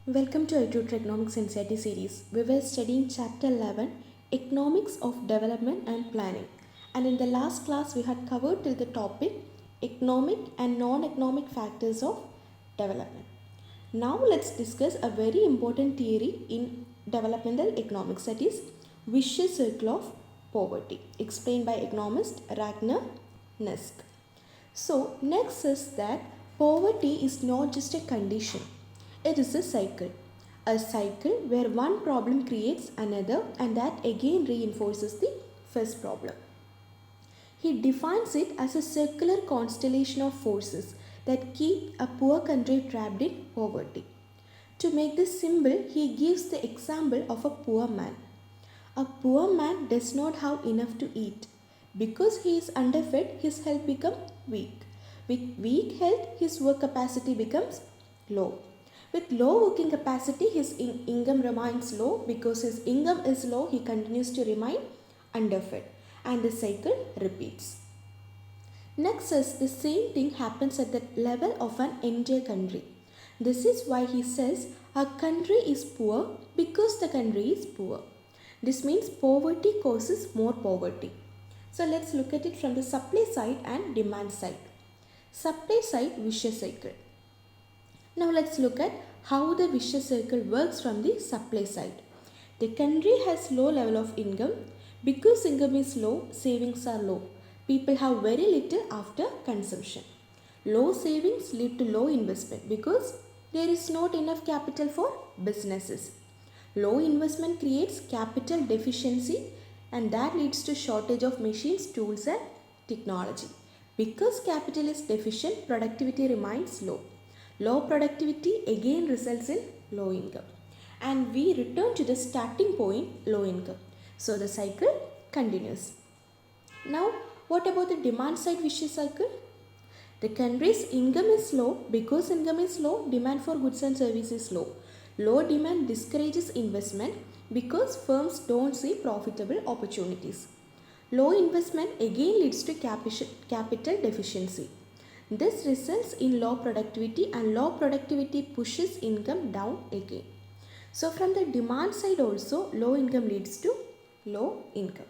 Welcome to i-TUTOR Economics NCERT series. We were studying Chapter 11, Economics of Development and Planning. And in the last class, we had covered till the topic Economic and Non-Economic Factors of Development. Now let's discuss a very important theory in developmental economics, that is vicious circle of poverty, explained by economist Ragnar Nesk. So next is that poverty is not just a condition. It is a cycle where one problem creates another and that again reinforces the first problem. He defines it as a circular constellation of forces that keep a poor country trapped in poverty. To make this simple, he gives the example of a poor man. A poor man does not have enough to eat. Because he is underfed, his health becomes weak. With weak health, his work capacity becomes low. With low working capacity, his income remains low. Because his income is low, he continues to remain underfed. And the cycle repeats. Next is the same thing happens at the level of an entire country. This is why he says a country is poor because the country is poor. This means poverty causes more poverty. So let's look at it from the supply side and demand side. Supply side vicious cycle. Now let's look at how the vicious circle works from the supply side. The country has low level of income. Because income is low, savings are low. People have very little after consumption. Low savings lead to low investment because there is not enough capital for businesses. Low investment creates capital deficiency and that leads to shortage of machines, tools and technology. Because capital is deficient, productivity remains low. Low productivity again results in low income. And we return to the starting point, low income. So the cycle continues. Now what about the demand side vicious cycle? The country's income is low. Because income is low, demand for goods and services is low. Low demand discourages investment because firms don't see profitable opportunities. Low investment again leads to capital deficiency. This results in low productivity and low productivity pushes income down again. So from the demand side also, low income leads to low income.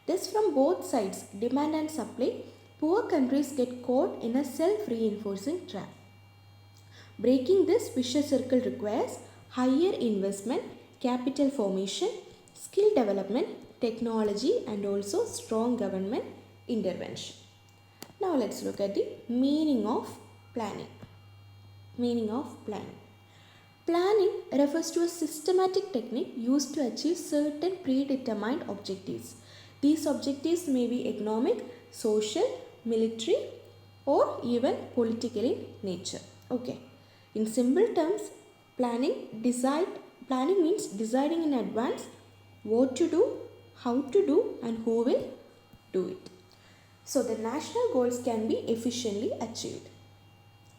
Thus from both sides, demand and supply, poor countries get caught in a self-reinforcing trap. Breaking this vicious circle requires higher investment, capital formation, skill development, technology and also strong government intervention. Now let's look at the meaning of planning. Meaning of planning. Planning refers to a systematic technique used to achieve certain predetermined objectives. These objectives may be economic, social, military or even political in nature. Okay. In simple terms, planning means deciding in advance what to do, how to do and who will do it. So the national goals can be efficiently achieved.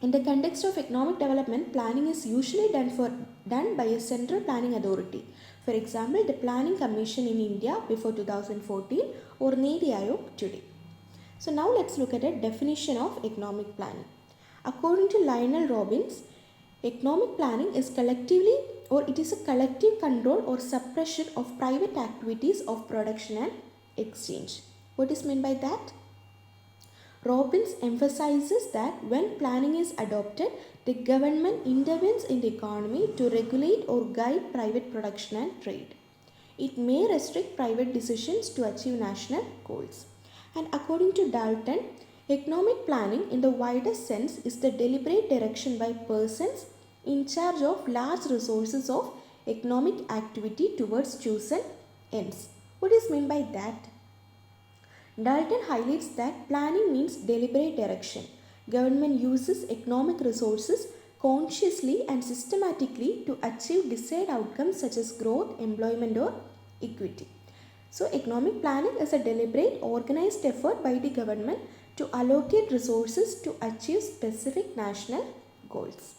In the context of economic development, planning is usually done by a central planning authority. For example, the Planning Commission in India before 2014 or Niti Aayog today. So now let's look at a definition of economic planning. According to Lionel Robbins, economic planning is it is a collective control or suppression of private activities of production and exchange. What is meant by that? Robbins emphasizes that when planning is adopted, the government intervenes in the economy to regulate or guide private production and trade. It may restrict private decisions to achieve national goals. And according to Dalton, economic planning in the widest sense is the deliberate direction by persons in charge of large resources of economic activity towards chosen ends. What is meant by that? Dalton highlights that planning means deliberate direction. Government uses economic resources consciously and systematically to achieve desired outcomes such as growth, employment or equity. So economic planning is a deliberate organized effort by the government to allocate resources to achieve specific national goals.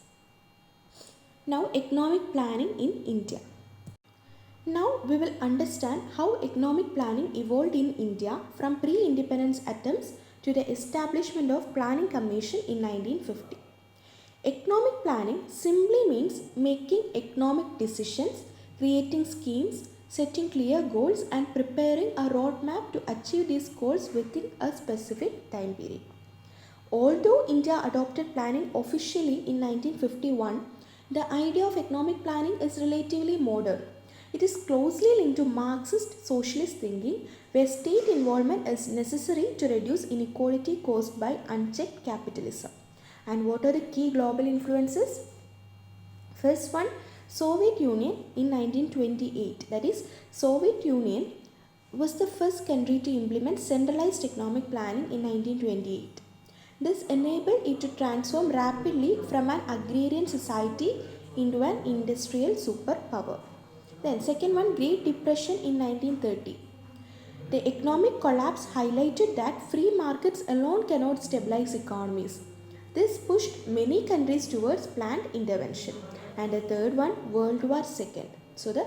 Now economic planning in India. Now we will understand how economic planning evolved in India from pre-independence attempts to the establishment of Planning Commission in 1950. Economic planning simply means making economic decisions, creating schemes, setting clear goals and preparing a roadmap to achieve these goals within a specific time period. Although India adopted planning officially in 1951, the idea of economic planning is relatively modern. It is closely linked to Marxist socialist thinking, where state involvement is necessary to reduce inequality caused by unchecked capitalism. And what are the key global influences? First one, Soviet Union in 1928. That is, Soviet Union was the first country to implement centralized economic planning in 1928. This enabled it to transform rapidly from an agrarian society into an industrial superpower. Then second one, Great Depression in 1930. The economic collapse highlighted that free markets alone cannot stabilize economies. This pushed many countries towards planned intervention. And the third one, World War II. So the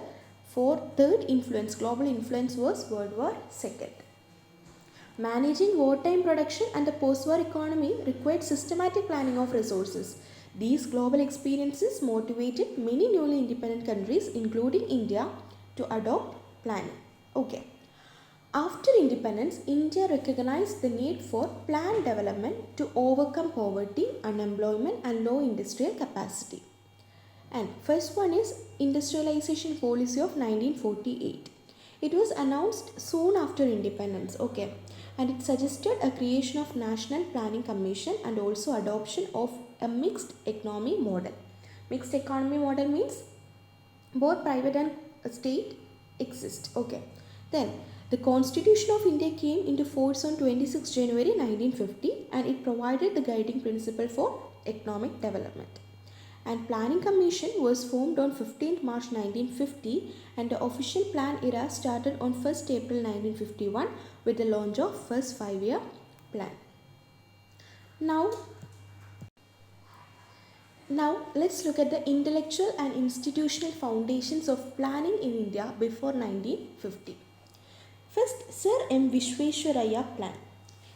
third influence, global influence was World War II. Managing wartime production and the post-war economy required systematic planning of resources. These global experiences motivated many newly independent countries, including India, to adopt planning. Okay. After independence, India recognized the need for planned development to overcome poverty, unemployment and low industrial capacity. And first one is industrialization policy of 1948. It was announced soon after independence. Okay. And it suggested a creation of National Planning Commission and also adoption of a mixed economy model. Mixed economy model means both private and state exist. Okay. Then the Constitution of India came into force on 26 January 1950 and it provided the guiding principle for economic development. And Planning Commission was formed on 15th March 1950 and the official plan era started on 1st April 1951 with the launch of first 5-year plan. Now let's look at the intellectual and institutional foundations of planning in India before 1950. First, Sir M. Vishveshwaraya Plan.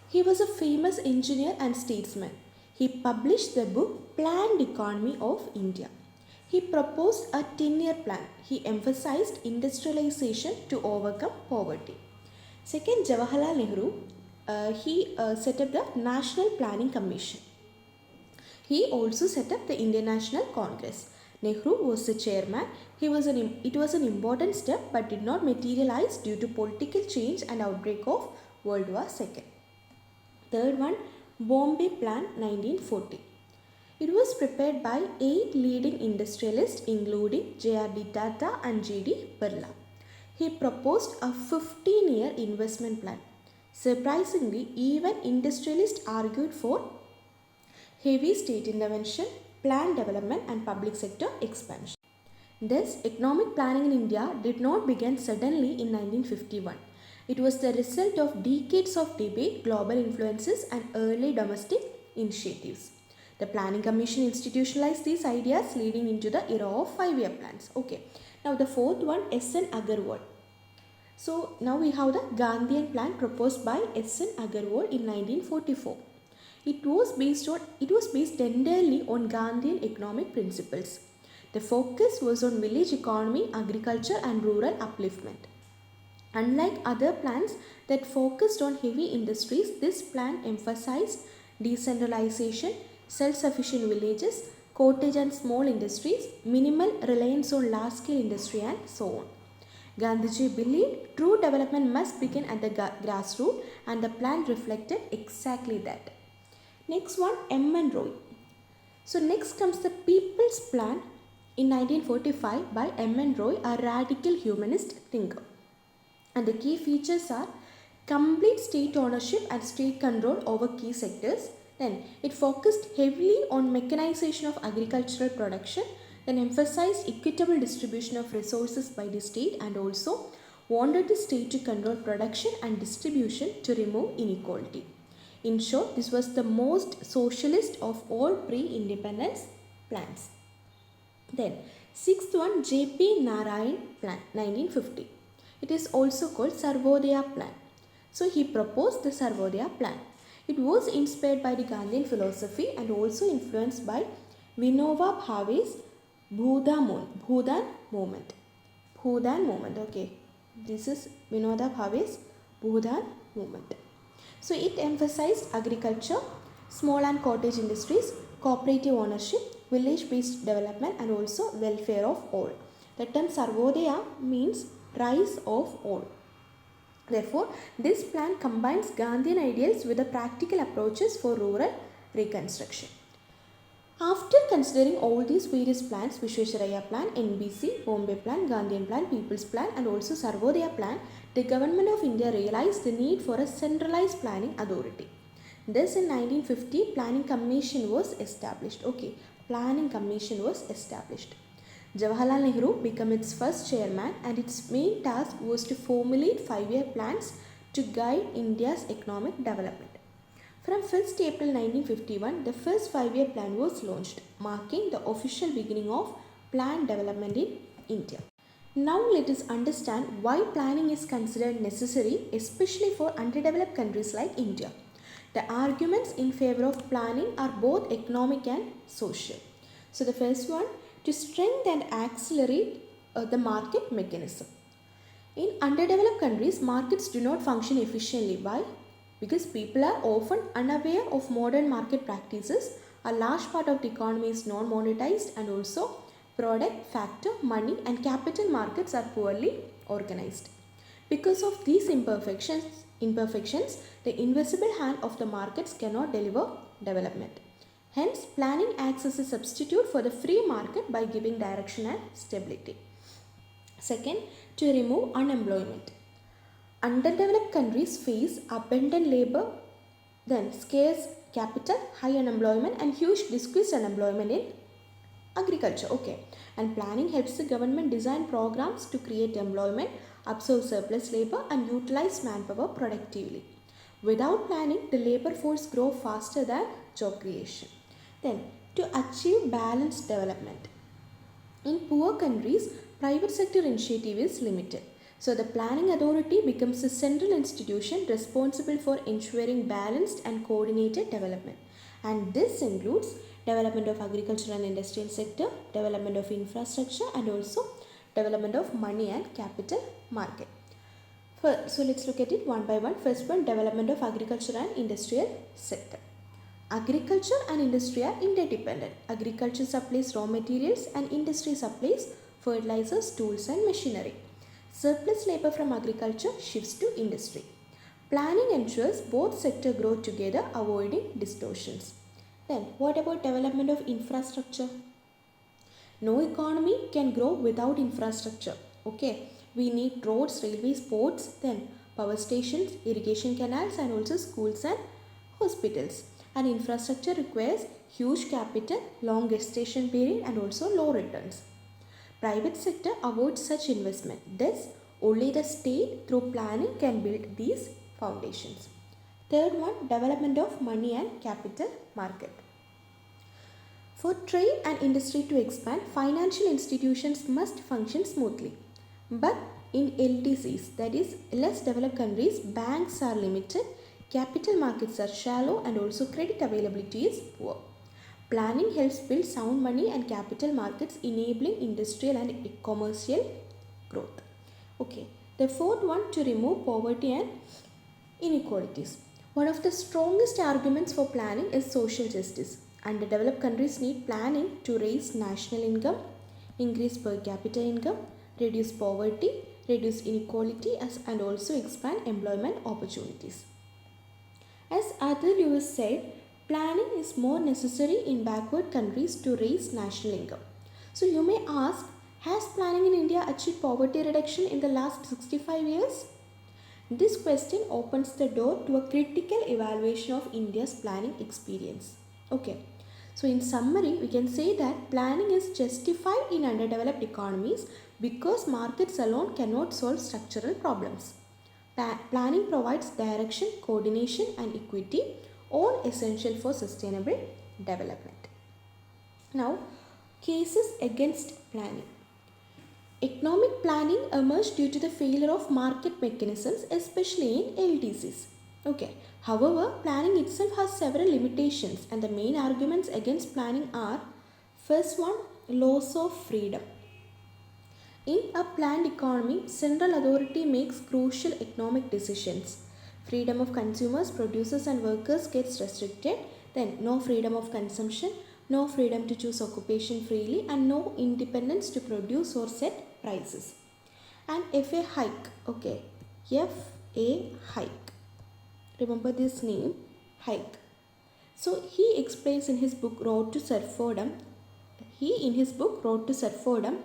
He was a famous engineer and statesman. He published the book Planned Economy of India. He proposed a 10-year plan. He emphasized industrialization to overcome poverty. Second, Jawaharlal Nehru, he set up the National Planning Commission. He also set up the Indian National Congress. Nehru was the chairman. It was an important step but did not materialize due to political change and outbreak of World War II. Third one, Bombay Plan 1940. It was prepared by 8 leading industrialists including J.R.D. Tata and J.D. Birla. He proposed a 15-year investment plan. Surprisingly, even industrialists argued for heavy state intervention, planned development and public sector expansion. Thus, economic planning in India did not begin suddenly in 1951. It was the result of decades of debate, global influences and early domestic initiatives. The Planning Commission institutionalized these ideas leading into the era of 5-year plans. Okay. Now the fourth one, S.N. Agarwal. So now we have the Gandhian plan proposed by S.N. Agarwal in 1944. It was based entirely on Gandhian economic principles. The focus was on village economy, agriculture and rural upliftment. Unlike other plans that focused on heavy industries, this plan emphasized decentralization, self-sufficient villages, cottage and small industries, minimal reliance on large-scale industry and so on. Gandhiji believed true development must begin at the grassroots and the plan reflected exactly that. Next one, M.N. Roy. So next comes the People's Plan in 1945 by M.N. Roy, a radical humanist thinker. And the key features are complete state ownership and state control over key sectors. Then it focused heavily on mechanization of agricultural production, then emphasized equitable distribution of resources by the state and also wanted the state to control production and distribution to remove inequality. In short, this was the most socialist of all pre-independence plans. Then, sixth one, J.P. Narayan Plan, 1950. It is also called Sarvodaya Plan. So, he proposed the Sarvodaya Plan. It was inspired by the Gandhian philosophy and also influenced by Vinova Bhave's Bhudan movement. Bhudan movement, okay. This is Vinoda Bhave's Bhudan movement. So it emphasized agriculture, small and cottage industries, cooperative ownership, village-based development and also welfare of all. The term Sarvodaya means rise of all. Therefore, this plan combines Gandhian ideals with the practical approaches for rural reconstruction. After considering all these various plans, Vishwesvaraya plan, NBC, Bombay plan, Gandhian plan, People's plan and also Sarvodaya plan, the government of India realized the need for a centralized planning authority. Thus in 1950, Planning Commission was established. Okay, Planning Commission was established. Jawaharlal Nehru became its first chairman and its main task was to formulate 5-year plans to guide India's economic development. From 1st April 1951, the first 5-year plan was launched, marking the official beginning of planned development in India. Now let us understand why planning is considered necessary, especially for underdeveloped countries like India. The arguments in favor of planning are both economic and social. So the first one, to strengthen and accelerate the market mechanism. In underdeveloped countries, markets do not function efficiently. Why? Because people are often unaware of modern market practices. A large part of the economy is non-monetized and also product, factor, money and capital markets are poorly organized. Because of these imperfections, the invisible hand of the markets cannot deliver development. Hence, planning acts as a substitute for the free market by giving direction and stability. Second, to remove unemployment. Underdeveloped countries face abundant labor, then scarce capital, high unemployment and huge discrete unemployment in agriculture. Okay, and planning helps the government design programs to create employment, absorb surplus labor and utilize manpower productively. Without planning, the labor force grows faster than job creation. Then, to achieve balanced development. In poor countries, private sector initiative is limited. So the planning authority becomes a central institution responsible for ensuring balanced and coordinated development. And this includes development of agricultural and industrial sector, development of infrastructure and also development of money and capital market. So let's look at it one by one. First one, development of agriculture and industrial sector. Agriculture and industry are interdependent. Agriculture supplies raw materials and industry supplies fertilizers, tools and machinery. Surplus labor from agriculture shifts to industry. Planning ensures both sectors grow together, avoiding distortions. Then, what about development of infrastructure? No economy can grow without infrastructure. Okay, we need roads, railways, ports, then power stations, irrigation canals and also schools and hospitals. And infrastructure requires huge capital, long gestation period and also low returns. Private sector avoids such investment. Thus, only the state through planning can build these foundations. Third one, development of money and capital market. For trade and industry to expand, financial institutions must function smoothly. But in LDCs, that is less developed countries, banks are limited, capital markets are shallow and also credit availability is poor. Planning helps build sound money and capital markets, enabling industrial and commercial growth. Okay, the fourth one, to remove poverty and inequalities. One of the strongest arguments for planning is social justice. Underdeveloped countries need planning to raise national income, increase per capita income, reduce poverty, reduce inequality and also expand employment opportunities. As other viewers said, planning is more necessary in backward countries to raise national income. So you may ask, has planning in India achieved poverty reduction in the last 65 years? This question opens the door to a critical evaluation of India's planning experience. Okay, so in summary, we can say that planning is justified in underdeveloped economies because markets alone cannot solve structural problems. Planning provides direction, coordination and equity, all essential for sustainable development. Now, cases against planning. Economic planning emerged due to the failure of market mechanisms, especially in LDCs. Okay. However, planning itself has several limitations and the main arguments against planning are: First one, loss of freedom. In a planned economy, central authority makes crucial economic decisions. Freedom of consumers, producers and workers gets restricted. Then no freedom of consumption, no freedom to choose occupation freely, and no independence to produce or set prices. And FA hike, okay, FA hike. Remember this name, hike. So he explains in his book Road to Serfdom.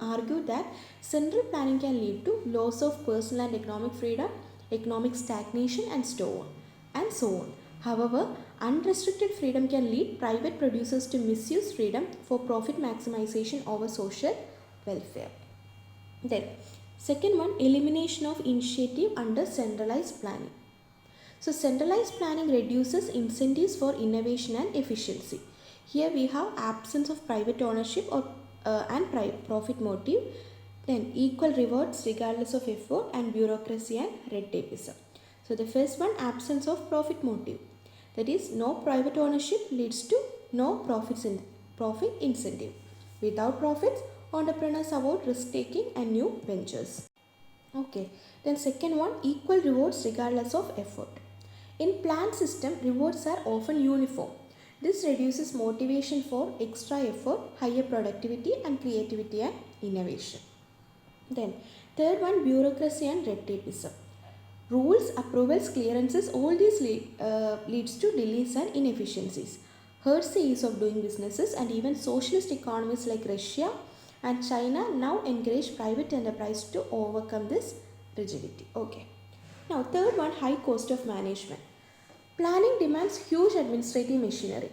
Argued that central planning can lead to loss of personal and economic freedom, economic stagnation and so on. However, unrestricted freedom can lead private producers to misuse freedom for profit maximization over social welfare. Then, second one, elimination of initiative under centralized planning. So, centralized planning reduces incentives for innovation and efficiency. Here we have absence of private ownership and profit motive. Then equal rewards regardless of effort and bureaucracy and red tapeism. So the first one, absence of profit motive. That is, no private ownership leads to no profit incentive. Without profits, entrepreneurs avoid risk taking and new ventures. Okay. Then second one, equal rewards regardless of effort. In planned system, rewards are often uniform. This reduces motivation for extra effort, higher productivity and creativity and innovation. Then third one, bureaucracy and red tapeism. Rules, approvals, clearances, all these leads to delays and inefficiencies. Hurts the ease of doing businesses, and even socialist economies like Russia and China now encourage private enterprise to overcome this rigidity. Okay. Now third one, high cost of management. Planning demands huge administrative machinery.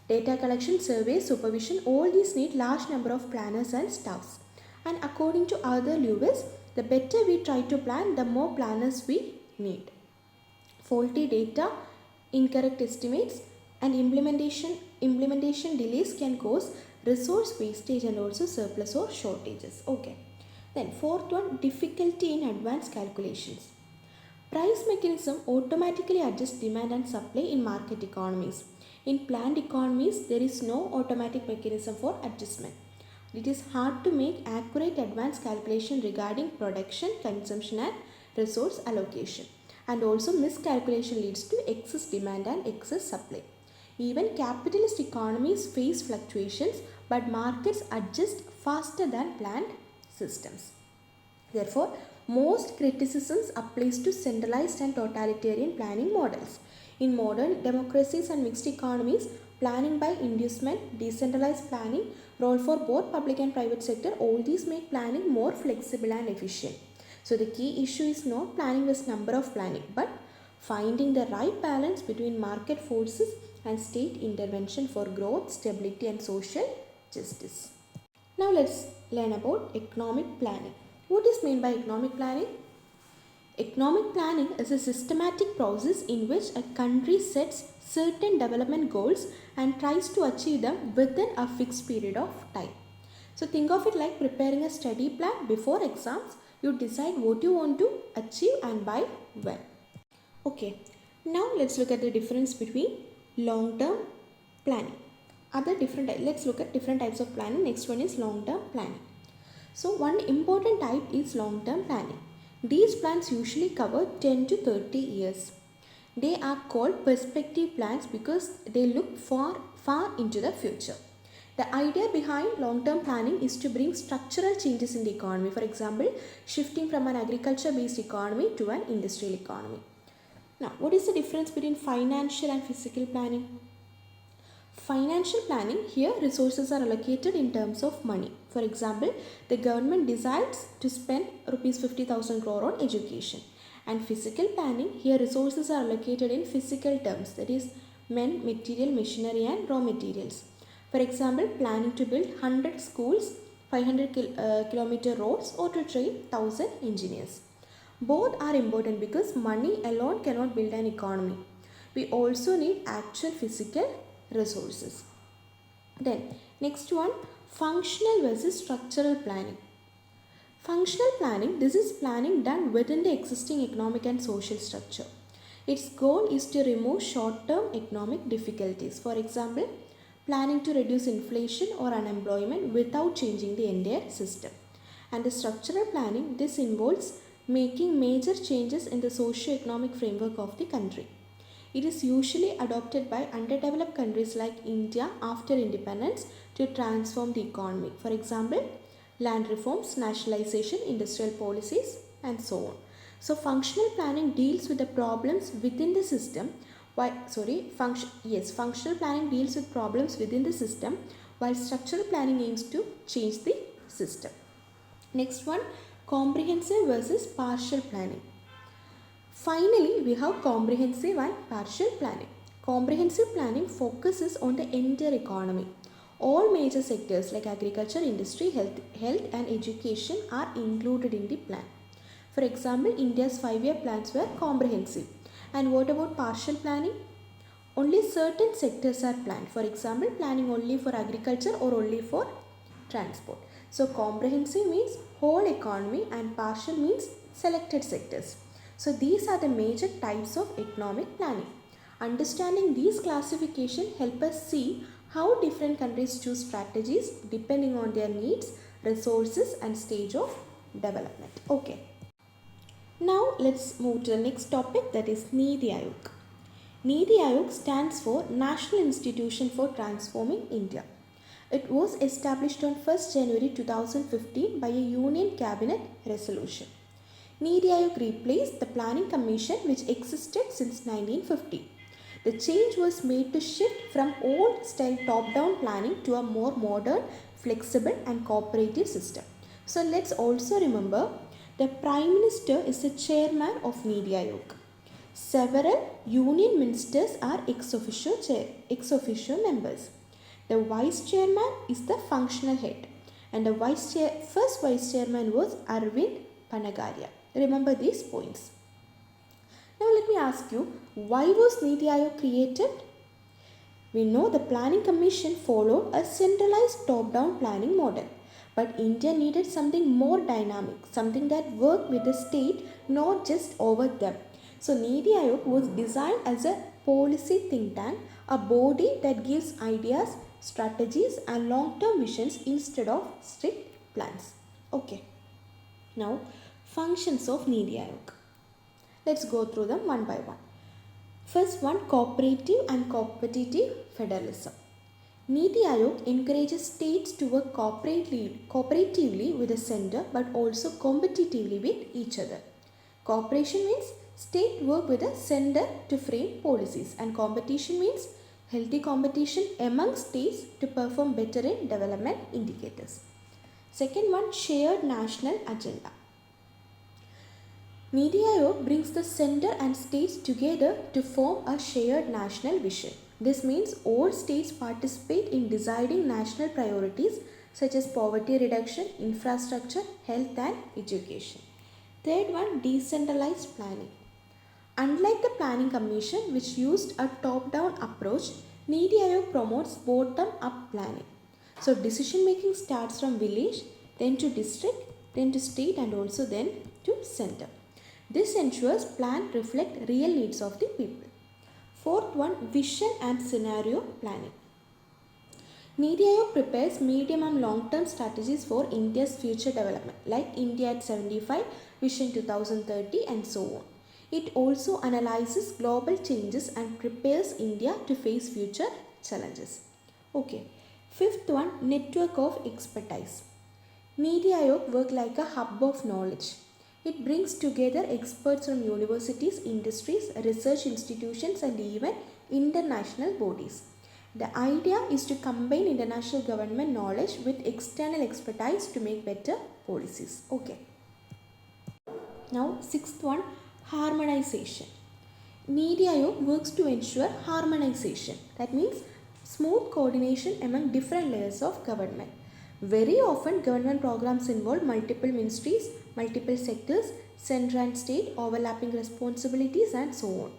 Data collection, survey, supervision, all these need large number of planners and staffs. And according to Arthur Lewis, the better we try to plan, the more planners we need. Faulty data, incorrect estimates and implementation delays can cause resource wastage and also surplus or shortages. Okay. Then fourth one, difficulty in advanced calculations. Price mechanism automatically adjusts demand and supply in market economies. In planned economies, there is no automatic mechanism for adjustment. It is hard to make accurate advanced calculation regarding production, consumption and resource allocation. And also miscalculation leads to excess demand and excess supply. Even capitalist economies face fluctuations, but markets adjust faster than planned systems. Therefore, most criticisms applies to centralized and totalitarian planning models. In modern democracies and mixed economies, planning by inducement, decentralized planning, role for both public and private sector, all these make planning more flexible and efficient. So the key issue is not planning with number of planning, but finding the right balance between market forces and state intervention for growth, stability and social justice. Now let's learn about economic planning. What is meant by economic planning? Economic planning is a systematic process in which a country sets certain development goals and tries to achieve them within a fixed period of time. So think of it like preparing a study plan before exams. You decide what you want to achieve and by when. Okay, now let's look at the difference between long-term planning. Let's look at different types of planning. Next one is long-term planning. So one important type is long-term planning. These plans usually cover 10 to 30 years. They are called perspective plans because they look far into the future. The idea behind long-term planning is to bring structural changes in the economy. For example, shifting from an agriculture-based economy to an industrial economy. Now, what is the difference between financial and physical planning? Financial planning, here resources are allocated in terms of money. For example, the government decides to spend rupees 50,000 crore on education. And physical planning, here resources are allocated in physical terms, that is men, material, machinery and raw materials. For example, planning to build 100 schools, 500 kilometer roads or to train 1000 engineers. Both are important because money alone cannot build an economy. We also need actual physical resources. Then next one, functional versus structural planning. Functional planning, this is planning done within the existing economic and social structure. Its goal is to remove short-term economic difficulties. For example, planning to reduce inflation or unemployment without changing the entire system. And the structural planning, this involves making major changes in the socio-economic framework of the country. It is usually adopted by underdeveloped countries like India after independence to transform the economy. For example, land reforms, nationalization, industrial policies, and so on. So functional planning deals with the problems within the system. Functional planning deals with problems within the system, while structural planning aims to change the system. Next one, comprehensive versus partial planning. Finally, we have comprehensive and partial planning. Comprehensive planning focuses on the entire economy. All major sectors like agriculture, industry, health and education are included in the plan. For example, India's 5-year plans were comprehensive. And what about partial planning? Only certain sectors are planned. For example, planning only for agriculture or only for transport. So comprehensive means whole economy and partial means selected sectors. So these are the major types of economic planning. Understanding these classifications help us see how different countries choose strategies depending on their needs, resources and stage of development. Okay. Now let's move to the next topic, that is NITI Aayog. NITI Aayog stands for National Institution for Transforming India. It was established on 1st January 2015 by a Union Cabinet resolution. NITI Aayog replaced the Planning Commission which existed since 1950. The change was made to shift from old style top-down planning to a more modern, flexible and cooperative system. So let's also remember, the Prime Minister is the chairman of NITI Aayog. Several union ministers are ex officio members. The vice chairman is the functional head, and the first vice chairman was Arvind Panagaria. Remember these points. Now let me ask you, why was NITI Aayog created? We know the Planning Commission followed a centralized top-down planning model. But India needed something more dynamic, something that worked with the state, not just over them. So NITI Aayog was designed as a policy think tank, a body that gives ideas, strategies and long-term visions instead of strict plans. Okay. Now, functions of NITI Aayog. Let's go through them one by one. First one, cooperative and competitive federalism. NITI Aayog encourages states to work cooperatively with the center but also competitively with each other. Cooperation means state work with the center to frame policies, and competition means healthy competition among states to perform better in development indicators. Second one, shared national agenda. NITI Aayog brings the center and states together to form a shared national vision. This means all states participate in deciding national priorities such as poverty reduction, infrastructure, health and education. Third one, decentralized planning. Unlike the Planning Commission which used a top-down approach, NITI Aayog promotes bottom-up planning. So decision making starts from village, then to district, then to state and also then to center. This ensures plans reflect real needs of the people. Fourth one, vision and scenario planning. NITI Aayog prepares medium and long-term strategies for India's future development like India at 75, Vision 2030 and so on. It also analyzes global changes and prepares India to face future challenges. Okay. Fifth one, network of expertise. NITI Aayog works like a hub of knowledge. It brings together experts from universities, industries, research institutions and even international bodies. The idea is to combine international government knowledge with external expertise to make better policies. Okay. Now, sixth one, harmonization. NITI Aayog works to ensure harmonization. That means smooth coordination among different layers of government. Very often, government programs involve multiple ministries, multiple sectors, center and state, overlapping responsibilities and so on.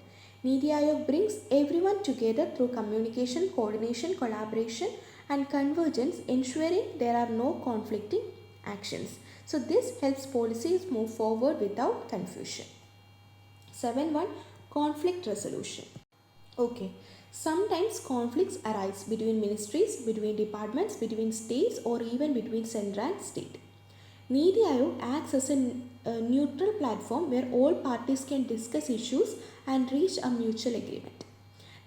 NITI Aayog brings everyone together through communication, coordination, collaboration and convergence, ensuring there are no conflicting actions. So this helps policies move forward without confusion. 7.1 Conflict resolution. Okay. Sometimes conflicts arise between ministries, between departments, between states, or even between center and state. Niti Aayog acts as a neutral platform where all parties can discuss issues and reach a mutual agreement.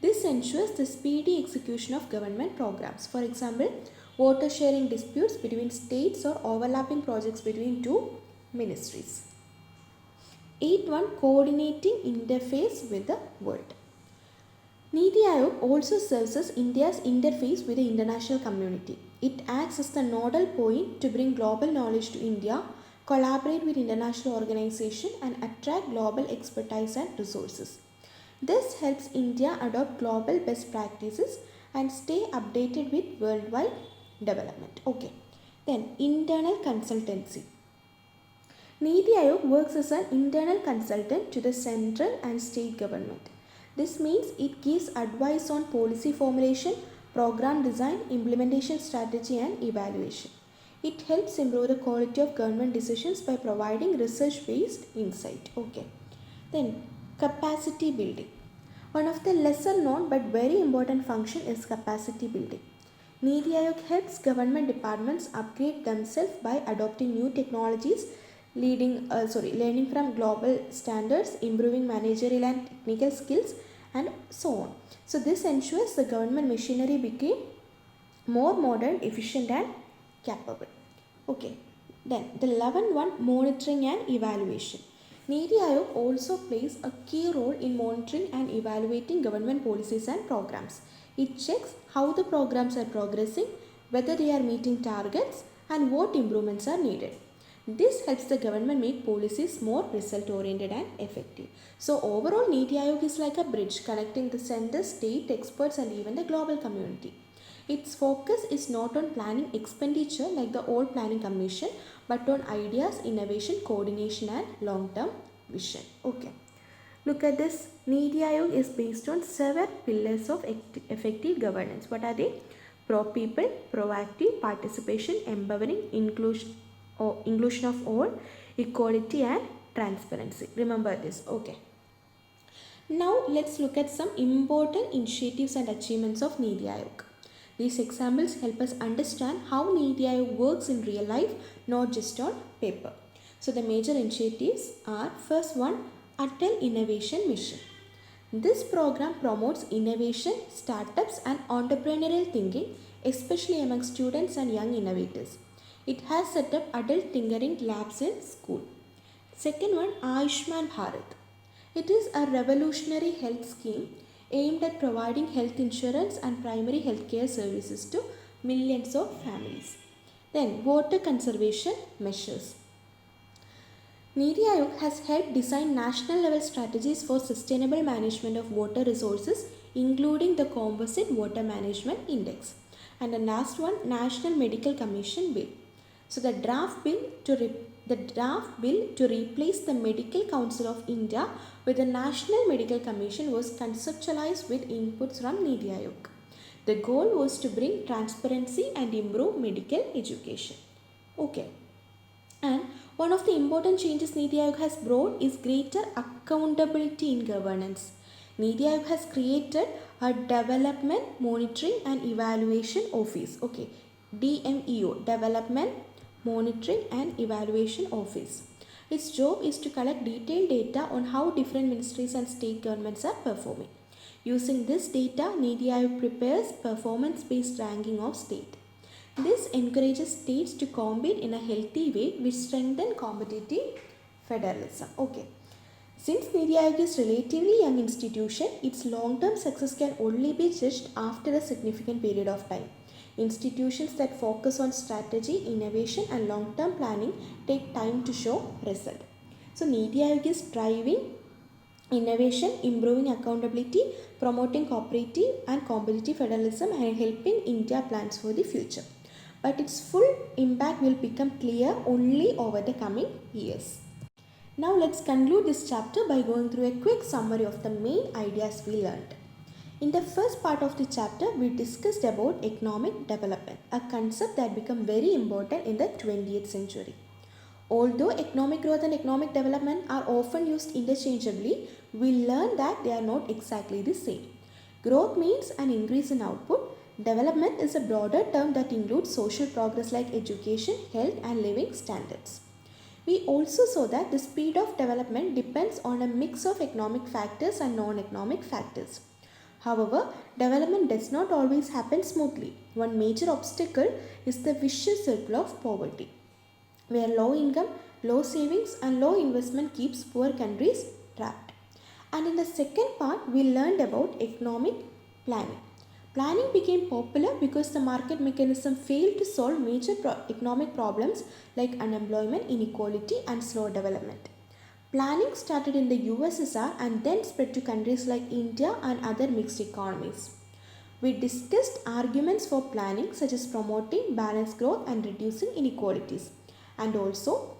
This ensures the speedy execution of government programs. For example, water sharing disputes between states or overlapping projects between two ministries. 8.1 Coordinating interface with the world. Niti Aayog also serves as India's interface with the international community. It acts as the nodal point to bring global knowledge to India, collaborate with international organizations, and attract global expertise and resources. This helps India adopt global best practices and stay updated with worldwide development. Okay. Then internal consultancy. Niti Aayog works as an internal consultant to the central and state government. This means it gives advice on policy formulation, program design, implementation strategy and evaluation. It helps improve the quality of government decisions by providing research-based insight. Okay. Then capacity building. One of the lesser known but very important function is capacity building. Niti Aayog helps government departments upgrade themselves by adopting new technologies, learning from global standards, improving managerial and technical skills, and so on. So this ensures the government machinery became more modern, efficient and capable. Okay. Then the 11.1 Monitoring and Evaluation. Niti Aayog also plays a key role in monitoring and evaluating government policies and programs. It checks how the programs are progressing, whether they are meeting targets, and what improvements are needed. This helps the government make policies more result-oriented and effective. So overall, Niti Aayog is like a bridge connecting the center, state, experts and even the global community. Its focus is not on planning expenditure like the old planning commission, but on ideas, innovation, coordination and long-term vision. Okay. Look at this. Niti Aayog is based on 7 pillars of effective governance. What are they? Pro-people, proactive, participation, empowering, inclusion of all, equality and transparency. Remember this. Okay. Now let's look at some important initiatives and achievements of Niti Aayog. These examples help us understand how Niti Aayog works in real life, not just on paper. So the major initiatives are: first one, Atal Innovation Mission. This program promotes innovation, startups and entrepreneurial thinking, especially among students and young innovators. It has set up adult tinkering labs in school. Second one, Ayushman Bharat. It is a revolutionary health scheme aimed at providing health insurance and primary healthcare services to millions of families. Then, water conservation measures. Niti Aayog has helped design national level strategies for sustainable management of water resources, including the Composite Water Management Index. And the last one, National Medical Commission Bill. So the draft bill to replace the Medical Council of India with the National Medical Commission was conceptualized with inputs from Niti Aayog. The goal was to bring transparency and improve medical education. Okay. And one of the important changes Niti Aayog has brought is greater accountability in governance. Niti Aayog has created a Development Monitoring and Evaluation Office. Okay. DMEO, Development Monitoring and Evaluation Office. Its job is to collect detailed data on how different ministries and state governments are performing. Using this data, Niti Aayog prepares performance-based ranking of state. This encourages states to compete in a healthy way, which strengthens competitive federalism. Okay. Since Niti Aayog is a relatively young institution, its long-term success can only be judged after a significant period of time. Institutions that focus on strategy, innovation and long-term planning take time to show result. So Niti Aayog is driving innovation, improving accountability, promoting cooperative and competitive federalism and helping India plans for the future. But its full impact will become clear only over the coming years. Now let's conclude this chapter by going through a quick summary of the main ideas we learned. In the first part of the chapter, we discussed about economic development, a concept that became very important in the 20th century. Although economic growth and economic development are often used interchangeably, we learned that they are not exactly the same. Growth means an increase in output. Development is a broader term that includes social progress like education, health, and living standards. We also saw that the speed of development depends on a mix of economic factors and non-economic factors. However, development does not always happen smoothly. One major obstacle is the vicious circle of poverty, where low income, low savings, and low investment keeps poor countries trapped. And in the second part, we learned about economic planning. Planning became popular because the market mechanism failed to solve major economic problems like unemployment, inequality, and slow development. Planning started in the USSR and then spread to countries like India and other mixed economies. We discussed arguments for planning such as promoting balanced growth and reducing inequalities, and also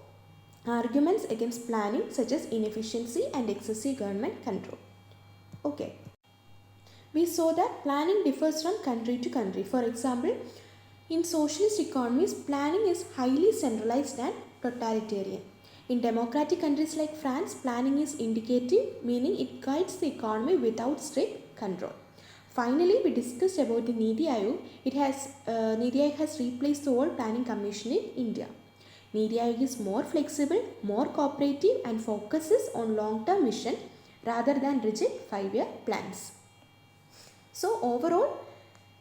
arguments against planning such as inefficiency and excessive government control. Okay. We saw that planning differs from country to country. For example, in socialist economies, planning is highly centralized and totalitarian. In democratic countries like France, planning is indicative, meaning it guides the economy without strict control. Finally, we discussed about the NITI Aayog. NITI Aayog has replaced the old planning commission in India. NITI Aayog is more flexible, more cooperative, and focuses on long-term vision rather than rigid 5-year plans. So overall,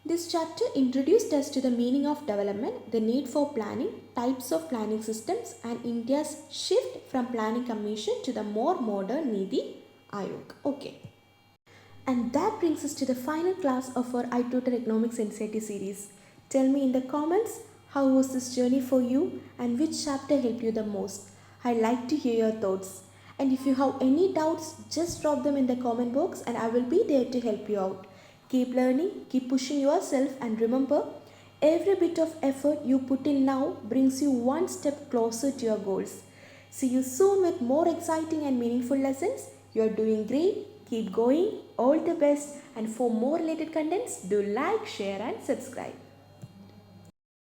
this chapter introduced us to the meaning of development, the need for planning, types of planning systems, and India's shift from planning commission to the more modern NITI Aayog. Okay. And that brings us to the final class of our i-TUTOR Economics NCERT series. Tell me in the comments, how was this journey for you and which chapter helped you the most? I'd like to hear your thoughts. And if you have any doubts, just drop them in the comment box and I will be there to help you out. Keep learning, keep pushing yourself, and remember, every bit of effort you put in now brings you one step closer to your goals. See you soon with more exciting and meaningful lessons. You're doing great. Keep going. All the best. And for more related contents, do like, share, and subscribe.